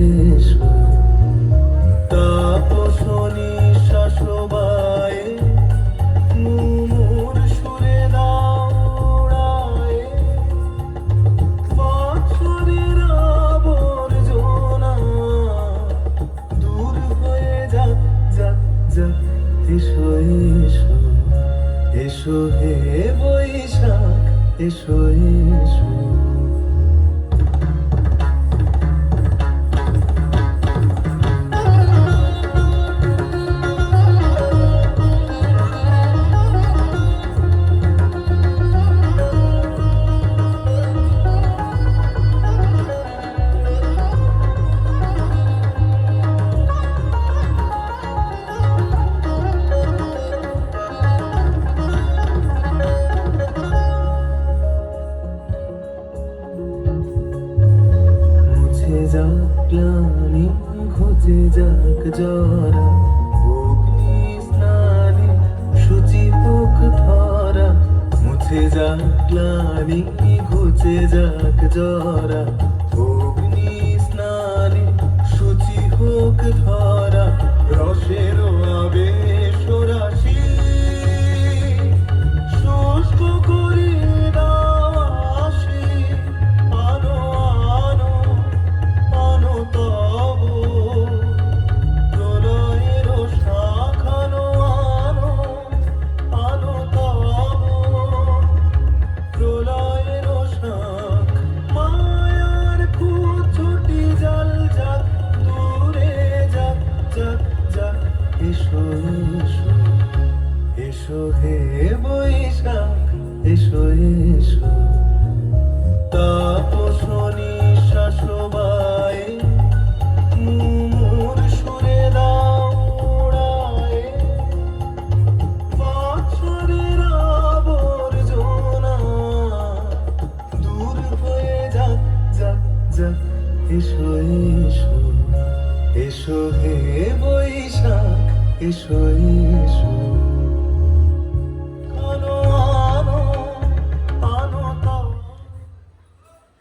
এসো তাপসনী শাসবায়ে মুমুর সুরে দাওড়ায়ে বছরের আবর্জনা দূর হয়ে যাক যাক যাক এসো এসো এসো হে বৈশাখ এসো এসো যাক গ্লানি ঘুচে যাক জরা অগ্নি স্নানে শুচি হোক ধরা মুছে যাক গ্লানি ঘুচে যাক জরা অগ্নি স্নানে শুচি হোক ধরা রসের আবেশ রাশি শুষ্ক করে দাও আসি আনো আনো আনো তব প্রলয়ের শাখানো আনো আনো তব প্রলয়ের শাখ মায়ার কুচুটি জল যাক দূরে যাক যাক যাক এসো এসো এসো হে বৈশাখ এসো এসো তাপসনী শাসবায়ে মুমুর সুরে দাওড়ায়ে বছরের আবর্জনা দূর হয়ে যাক যাক যাক এসো এসো এসো হে বৈশাখ এসো এসো